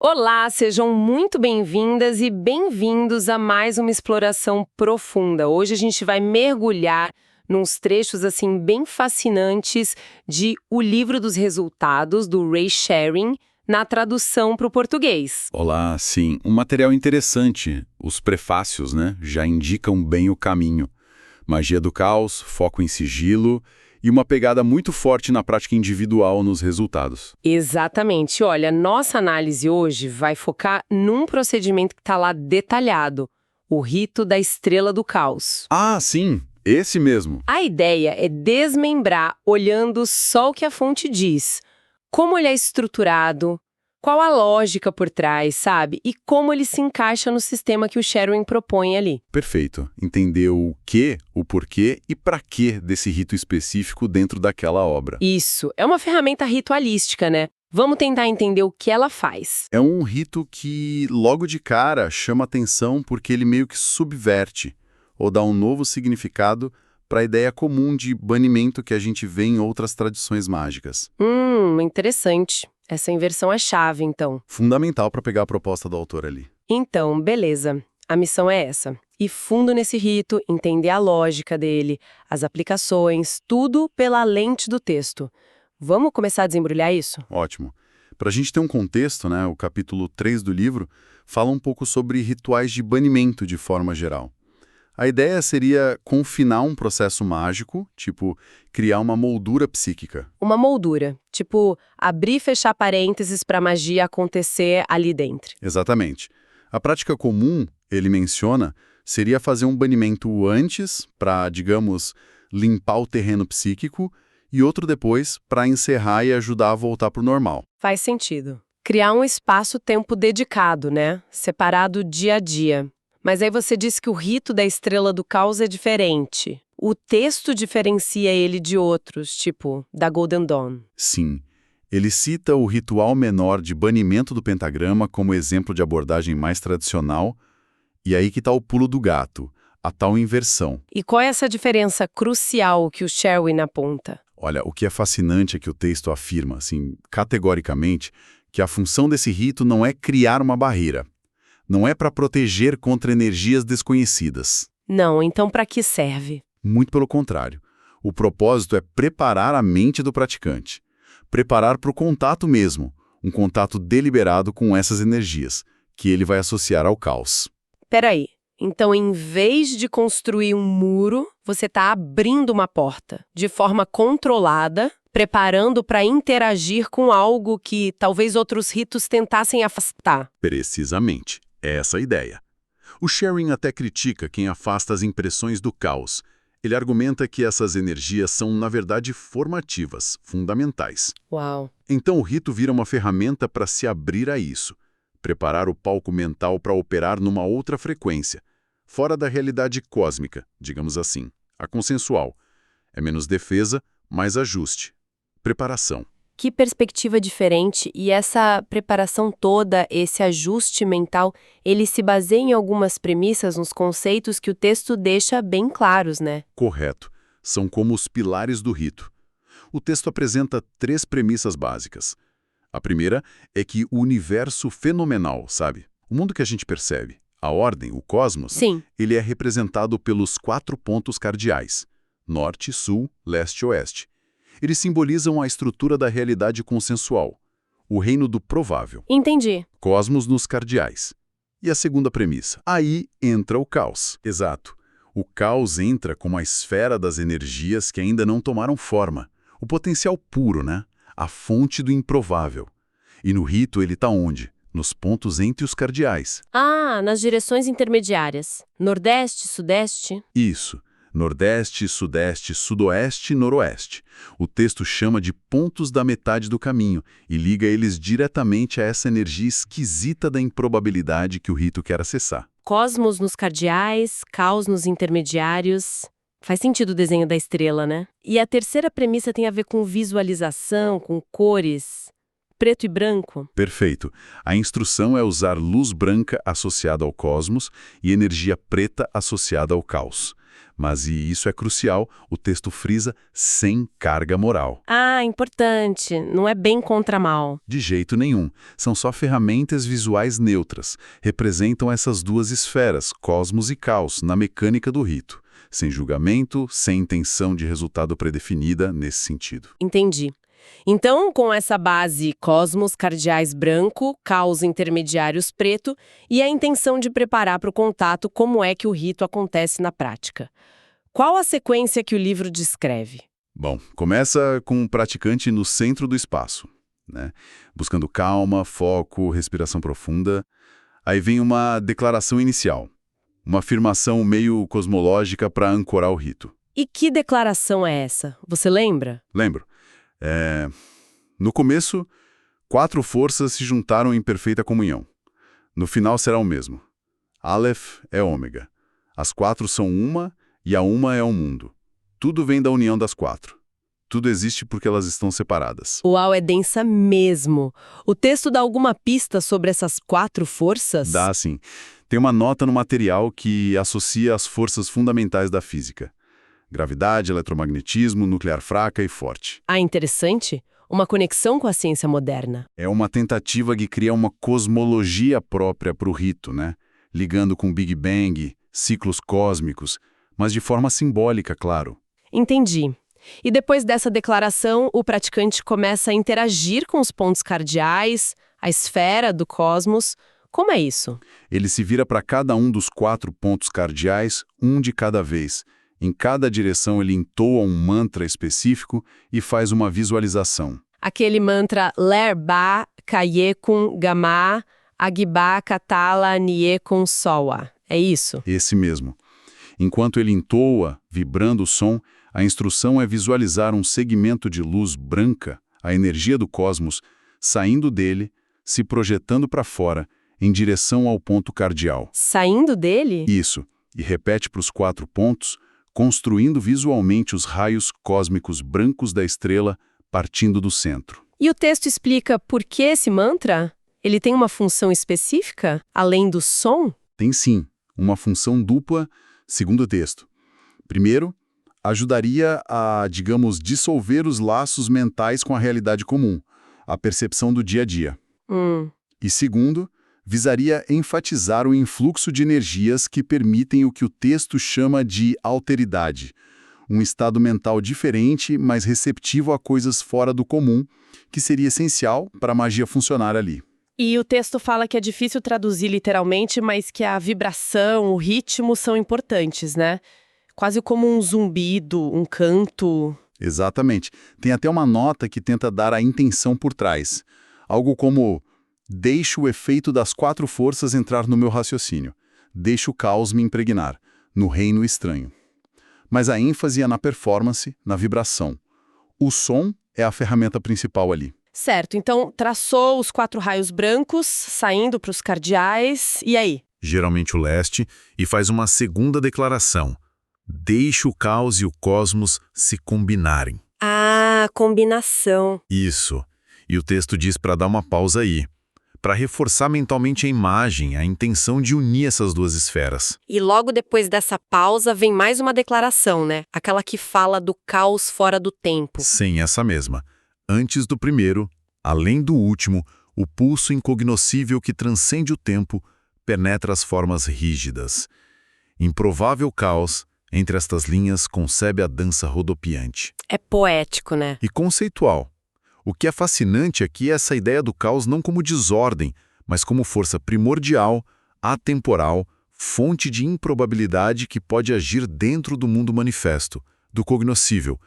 Olá, sejam muito bem-vindas e bem-vindos a mais uma exploração profunda. Hoje a gente vai mergulhar nos trechos assim bem fascinantes de O Livro dos Resultados, do Ray Sherring, na tradução para o português. Olá, sim. Um material interessante. Os prefácios, né, já indicam bem o caminho. Magia do caos, foco em sigilo e uma pegada muito forte na prática individual nos resultados. Exatamente. Olha, nossa análise hoje vai focar num procedimento que está lá detalhado, o rito da estrela do caos. Ah, sim, esse mesmo. A ideia é desmembrar olhando só o que a fonte diz, como ele é estruturado, qual a lógica por trás, sabe? E como ele se encaixa no sistema que o Sherwin propõe ali. Perfeito. Entender o que, o porquê e para quê desse rito específico dentro daquela obra. Isso, é uma ferramenta ritualística, né? Vamos tentar entender o que ela faz. É um rito que, logo de cara, chama atenção porque ele meio que subverte ou dá um novo significado para a ideia comum de banimento que a gente vê em outras tradições mágicas. Interessante. Essa inversão é chave, então. Fundamental para pegar a proposta do autor ali. Então, beleza. A missão é essa. Ir fundo nesse rito, entender a lógica dele, as aplicações, tudo pela lente do texto. Vamos começar a desembrulhar isso? Ótimo. Para a gente ter um contexto, né, o capítulo 3 do livro fala um pouco sobre rituais de banimento de forma geral. A ideia seria confinar um processo mágico, tipo criar uma moldura psíquica. Uma moldura, tipo abrir e fechar parênteses para a magia acontecer ali dentro. Exatamente. A prática comum, ele menciona, seria fazer um banimento antes para, digamos, limpar o terreno psíquico e outro depois para encerrar e ajudar a voltar para o normal. Faz sentido. Criar um espaço-tempo dedicado, né? Separado dia a dia. Mas aí você disse que o rito da estrela do caos é diferente. O texto diferencia ele de outros, tipo da Golden Dawn. Sim, ele cita o ritual menor de banimento do pentagrama como exemplo de abordagem mais tradicional, e aí que está o pulo do gato, a tal inversão. E qual é essa diferença crucial que o Sherwin aponta? Olha, o que é fascinante é que o texto afirma, assim, categoricamente, que a função desse rito não é criar uma barreira. Não é para proteger contra energias desconhecidas. Não, então para que serve? Muito pelo contrário. O propósito é preparar a mente do praticante. Preparar para o contato mesmo, um contato deliberado com essas energias, que ele vai associar ao caos. Peraí, então em vez de construir um muro, você está abrindo uma porta, de forma controlada, preparando para interagir com algo que talvez outros ritos tentassem afastar. Precisamente. É essa a ideia. O Sherwin até critica quem afasta as impressões do caos. Ele argumenta que essas energias são, na verdade, formativas, fundamentais. Uau! Então o rito vira uma ferramenta para se abrir a isso, preparar o palco mental para operar numa outra frequência, fora da realidade cósmica, digamos assim, a consensual. É menos defesa, mais ajuste. Preparação. Que perspectiva diferente, e essa preparação toda, esse ajuste mental, ele se baseia em algumas premissas, nos conceitos que o texto deixa bem claros, né? Correto. São como os pilares do rito. O texto apresenta 3 premissas básicas. A primeira é que o universo fenomenal, sabe? O mundo que a gente percebe, a ordem, o cosmos, Sim. ele é representado pelos 4 pontos cardeais: norte, sul, leste e oeste. Eles simbolizam a estrutura da realidade consensual, o reino do provável. Entendi. Cosmos nos cardeais. E a segunda premissa: aí entra o caos. Exato. O caos entra como a esfera das energias que ainda não tomaram forma. O potencial puro, né? A fonte do improvável. E no rito ele está onde? Nos pontos entre os cardeais. Ah, nas direções intermediárias. Nordeste, Sudeste. Isso. Nordeste, Sudeste, Sudoeste e Noroeste. O texto chama de pontos da metade do caminho e liga eles diretamente a essa energia esquisita da improbabilidade que o rito quer acessar. Cosmos nos cardeais, caos nos intermediários. Faz sentido o desenho da estrela, né? E a terceira premissa tem a ver com visualização, com cores. preto e branco? Perfeito. A instrução é usar luz branca associada ao cosmos e energia preta associada ao caos. Mas, e isso é crucial, o texto frisa sem carga moral. Ah, importante. Não é bem contra mal. De jeito nenhum. São só ferramentas visuais neutras. Representam essas duas esferas, cosmos e caos, na mecânica do rito. Sem julgamento, sem intenção de resultado predefinida nesse sentido. Entendi. Então, com essa base cosmos cardeais branco, caos intermediários preto e a intenção de preparar para o contato como é que o rito acontece na prática. Qual a sequência que o livro descreve? Bom, começa com um praticante no centro do espaço, né? Buscando calma, foco, respiração profunda. Aí vem uma declaração inicial, uma afirmação meio cosmológica para ancorar o rito. E que declaração é essa? Você lembra? Lembro. No começo, 4 forças se juntaram em perfeita comunhão. No final será o mesmo. Aleph é ômega. As 4 são uma e a uma é o mundo. Tudo vem da união das 4. Tudo existe porque elas estão separadas. Uau, é densa mesmo. O texto dá alguma pista sobre essas 4 forças? Dá sim. Tem uma nota no material que associa as forças fundamentais da física. Gravidade, eletromagnetismo, nuclear fraca e forte. Ah, interessante. Uma conexão com a ciência moderna. É uma tentativa que cria uma cosmologia própria para o rito, né? Ligando com Big Bang, ciclos cósmicos, mas de forma simbólica, claro. Entendi. E depois dessa declaração, o praticante começa a interagir com os pontos cardeais, a esfera do cosmos. Como é isso? Ele se vira para cada um dos 4 pontos cardeais, um de cada vez. Em cada direção ele entoa um mantra específico e faz uma visualização. Aquele mantra Ler-Ba, Kayekun, Gama, Agba, Katala, Niekun, Sowa. É isso? Esse mesmo. Enquanto ele entoa, vibrando o som, a instrução é visualizar um segmento de luz branca, a energia do cosmos, saindo dele, se projetando para fora, em direção ao ponto cardial. Saindo dele? Isso. E repete para os 4 pontos, construindo visualmente os raios cósmicos brancos da estrela partindo do centro. E o texto explica por que esse mantra? Ele tem uma função específica, além do som? Tem sim, uma função dupla, segundo o texto. Primeiro, ajudaria a, digamos, dissolver os laços mentais com a realidade comum, a percepção do dia a dia. E segundo, visaria enfatizar o influxo de energias que permitem o que o texto chama de alteridade, um estado mental diferente, mas receptivo a coisas fora do comum, que seria essencial para a magia funcionar ali. E o texto fala que é difícil traduzir literalmente, mas que a vibração, o ritmo são importantes, né? Quase como um zumbido, um canto. Exatamente. Tem até uma nota que tenta dar a intenção por trás. Algo como: deixo o efeito das 4 forças entrar no meu raciocínio. Deixo o caos me impregnar, no reino estranho. Mas a ênfase é na performance, na vibração. O som é a ferramenta principal ali. Certo, então traçou os 4 raios brancos, saindo para os cardeais, e aí? Geralmente o leste, e faz uma segunda declaração. Deixe o caos e o cosmos se combinarem. Ah, combinação. Isso. E o texto diz para dar uma pausa aí, para reforçar mentalmente a imagem, a intenção de unir essas duas esferas. E logo depois dessa pausa vem mais uma declaração, né? Aquela que fala do caos fora do tempo. Sim, essa mesma. Antes do primeiro, além do último, o pulso incognoscível que transcende o tempo penetra as formas rígidas. Improvável caos, entre estas linhas, concebe a dança rodopiante. É poético, né? E conceitual. O que é fascinante aqui é essa ideia do caos não como desordem, mas como força primordial, atemporal, fonte de improbabilidade que pode agir dentro do mundo manifesto, do cognoscível.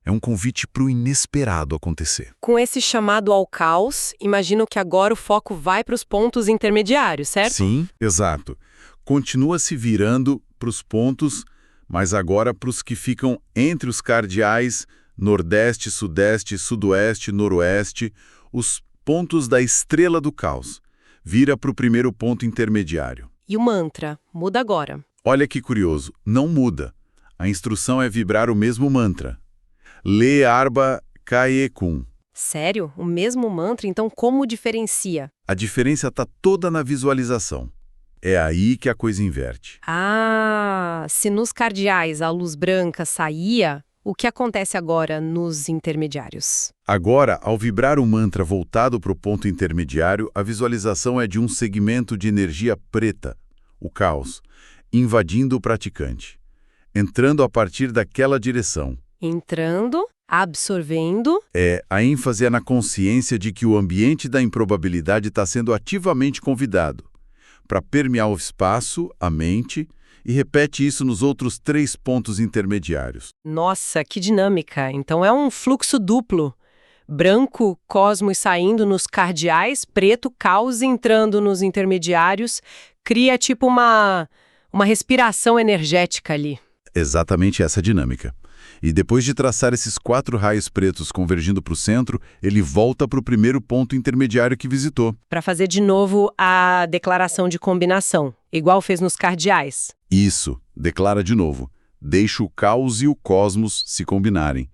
É um convite para o inesperado acontecer. Com esse chamado ao caos, imagino que agora o foco vai para os pontos intermediários, certo? Sim, exato. Continua se virando para os pontos, mas agora para os que ficam entre os cardeais, nordeste, sudeste, sudoeste, noroeste, os pontos da estrela do caos. Vira para o primeiro ponto intermediário. E o mantra muda agora. Olha que curioso, não muda. A instrução é vibrar o mesmo mantra. Le Arba Kayekun. Sério? O mesmo mantra? Então como diferencia? A diferença está toda na visualização. É aí que a coisa inverte. Ah, se nos cardeais a luz branca saía, o que acontece agora nos intermediários? Agora, ao vibrar o mantra voltado para o ponto intermediário, a visualização é de um segmento de energia preta, o caos, invadindo o praticante, entrando a partir daquela direção. Entrando, absorvendo. A ênfase é na consciência de que o ambiente da improbabilidade está sendo ativamente convidado para permear o espaço, a mente, e repete isso nos outros 3 pontos intermediários. Nossa, que dinâmica! Então é um fluxo duplo. Branco, cosmos saindo nos cardeais, preto, caos entrando nos intermediários. Cria tipo uma respiração energética ali. Exatamente essa dinâmica. E depois de traçar esses 4 raios pretos convergindo para o centro, ele volta para o primeiro ponto intermediário que visitou. Para fazer de novo a declaração de combinação, igual fez nos cardeais. Isso, declara de novo. Deixa o caos e o cosmos se combinarem.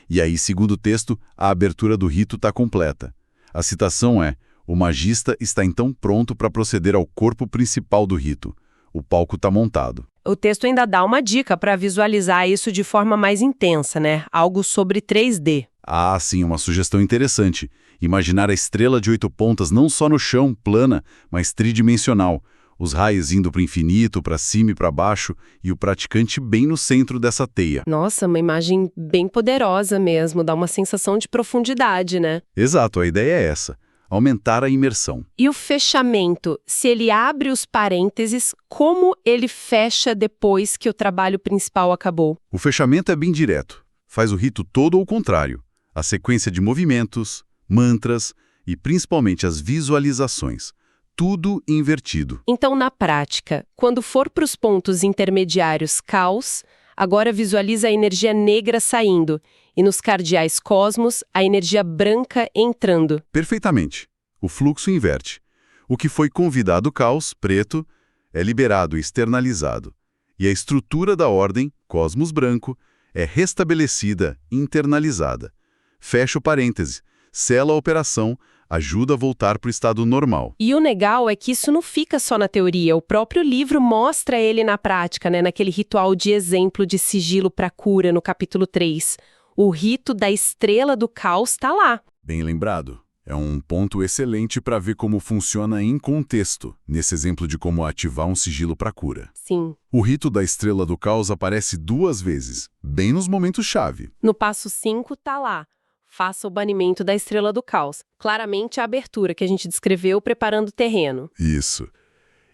E aí, segundo o texto, a abertura do rito está completa. A citação é: o magista está então pronto para proceder ao corpo principal do rito. O palco está montado. O texto ainda dá uma dica para visualizar isso de forma mais intensa, né? Algo sobre 3D. Ah, sim, uma sugestão interessante. Imaginar a estrela de 8 pontas não só no chão, plana, mas tridimensional. Os raios indo para o infinito, para cima e para baixo, e o praticante bem no centro dessa teia. Nossa, uma imagem bem poderosa mesmo, dá uma sensação de profundidade, né? Exato, a ideia é essa. Aumentar a imersão. E o fechamento, se ele abre os parênteses, como ele fecha depois que o trabalho principal acabou? O fechamento é bem direto. Faz o rito todo ao contrário. A sequência de movimentos, mantras e principalmente as visualizações. Tudo invertido. Então, na prática, quando for para os pontos intermediários caos, agora visualiza a energia negra saindo e nos cardeais cosmos, a energia branca entrando. Perfeitamente. O fluxo inverte. O que foi convidado caos, preto, é liberado e externalizado. E a estrutura da ordem, cosmos branco, é restabelecida, internalizada. Fecha o parêntese, sela a operação, ajuda a voltar para o estado normal. E o legal é que isso não fica só na teoria, o próprio livro mostra ele na prática, né? Naquele ritual de exemplo de sigilo para cura no capítulo 3. O rito da estrela do caos está lá. Bem lembrado. É um ponto excelente para ver como funciona em contexto, nesse exemplo de como ativar um sigilo para cura. Sim. O rito da estrela do caos aparece 2 vezes, bem nos momentos-chave. No passo 5 tá lá. Faça o banimento da estrela do caos. Claramente a abertura que a gente descreveu preparando o terreno. Isso.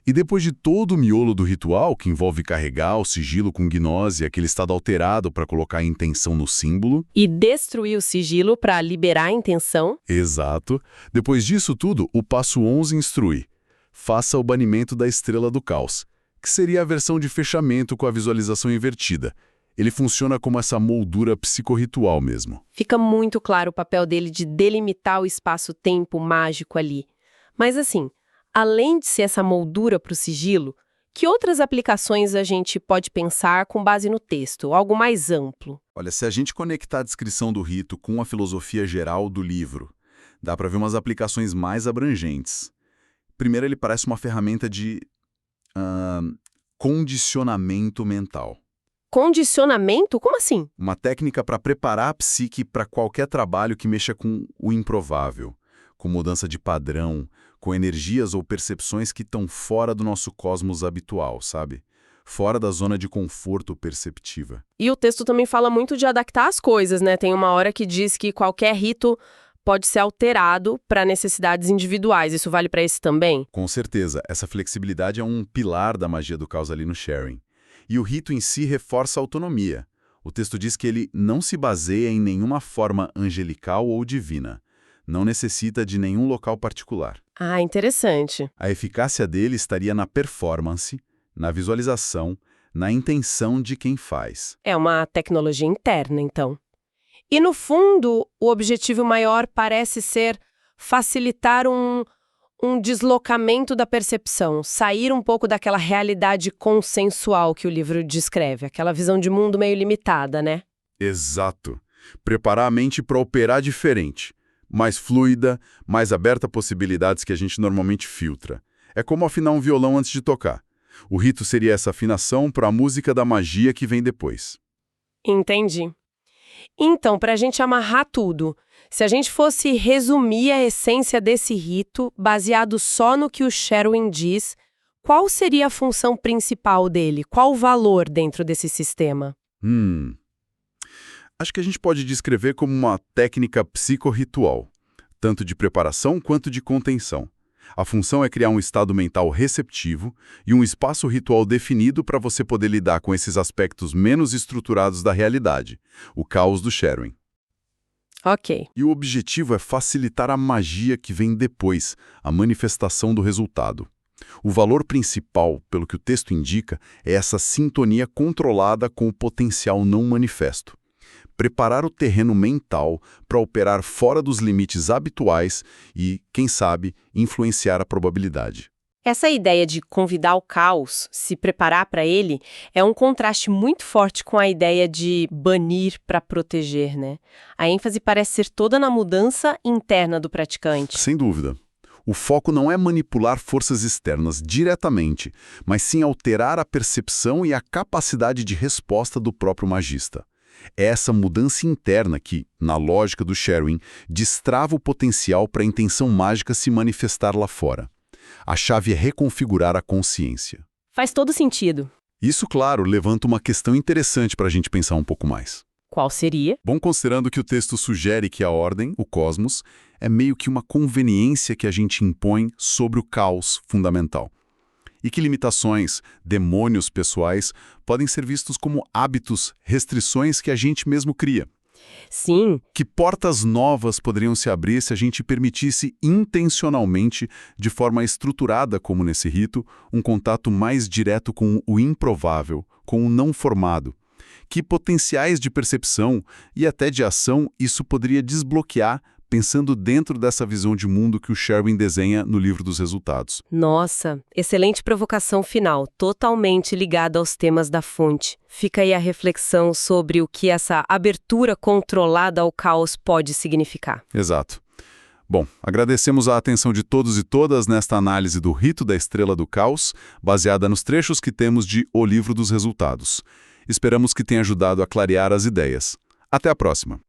E depois de todo o miolo do ritual, que envolve carregar o sigilo com gnose, aquele estado alterado para colocar a intenção no símbolo. E destruir o sigilo para liberar a intenção. Exato. Depois disso tudo, o passo 11 instrui. Faça o banimento da estrela do caos, que seria a versão de fechamento com a visualização invertida. Ele funciona como essa moldura psicorritual mesmo. Fica muito claro o papel dele de delimitar o espaço-tempo mágico ali. Mas assim, além de ser essa moldura para o sigilo, que outras aplicações a gente pode pensar com base no texto, algo mais amplo? Olha, se a gente conectar a descrição do rito com a filosofia geral do livro, dá para ver umas aplicações mais abrangentes. Primeiro, ele parece uma ferramenta de condicionamento mental. Condicionamento? Como assim? Uma técnica para preparar a psique para qualquer trabalho que mexa com o improvável, com mudança de padrão, com energias ou percepções que estão fora do nosso cosmos habitual, sabe? Fora da zona de conforto perceptiva. E o texto também fala muito de adaptar as coisas, né? Tem uma hora que diz que qualquer rito pode ser alterado para necessidades individuais. Isso vale para esse também? Com certeza, essa flexibilidade é um pilar da magia do caos ali no sharing. E o rito em si reforça a autonomia. O texto diz que ele não se baseia em nenhuma forma angelical ou divina. Não necessita de nenhum local particular. Ah, interessante. A eficácia dele estaria na performance, na visualização, na intenção de quem faz. É uma tecnologia interna, então. E, no fundo, o objetivo maior parece ser facilitar um deslocamento da percepção, sair um pouco daquela realidade consensual que o livro descreve, aquela visão de mundo meio limitada, né? Exato. Preparar a mente para operar diferente, mais fluida, mais aberta a possibilidades que a gente normalmente filtra. É como afinar um violão antes de tocar. O rito seria essa afinação para a música da magia que vem depois. Entendi. Então, para a gente amarrar tudo, se a gente fosse resumir a essência desse rito, baseado só no que o Sherwin diz, qual seria a função principal dele? Qual o valor dentro desse sistema? Acho que a gente pode descrever como uma técnica psicorritual, tanto de preparação quanto de contenção. A função é criar um estado mental receptivo e um espaço ritual definido para você poder lidar com esses aspectos menos estruturados da realidade, o caos do Sherwin. Ok. E o objetivo é facilitar a magia que vem depois, a manifestação do resultado. O valor principal, pelo que o texto indica, é essa sintonia controlada com o potencial não manifesto. Preparar o terreno mental para operar fora dos limites habituais e, quem sabe, influenciar a probabilidade. Essa ideia de convidar o caos, se preparar para ele, é um contraste muito forte com a ideia de banir para proteger, né? A ênfase parece ser toda na mudança interna do praticante. Sem dúvida. O foco não é manipular forças externas diretamente, mas sim alterar a percepção e a capacidade de resposta do próprio magista. É essa mudança interna que, na lógica do Sherwin, destrava o potencial para a intenção mágica se manifestar lá fora. A chave é reconfigurar a consciência. Faz todo sentido. Isso, claro, levanta uma questão interessante para a gente pensar um pouco mais. Qual seria? Bom, considerando que o texto sugere que a ordem, o cosmos, é meio que uma conveniência que a gente impõe sobre o caos fundamental. E que limitações, demônios pessoais, podem ser vistos como hábitos, restrições que a gente mesmo cria. Sim. Que portas novas poderiam se abrir se a gente permitisse intencionalmente, de forma estruturada como nesse rito, um contato mais direto com o improvável, com o não formado. Que potenciais de percepção e até de ação isso poderia desbloquear, pensando dentro dessa visão de mundo que o Sherwin desenha no livro dos resultados. Nossa, excelente provocação final, totalmente ligada aos temas da fonte. Fica aí a reflexão sobre o que essa abertura controlada ao caos pode significar. Exato. Bom, agradecemos a atenção de todos e todas nesta análise do Rito da Estrela do Caos, baseada nos trechos que temos de O Livro dos Resultados. Esperamos que tenha ajudado a clarear as ideias. Até a próxima!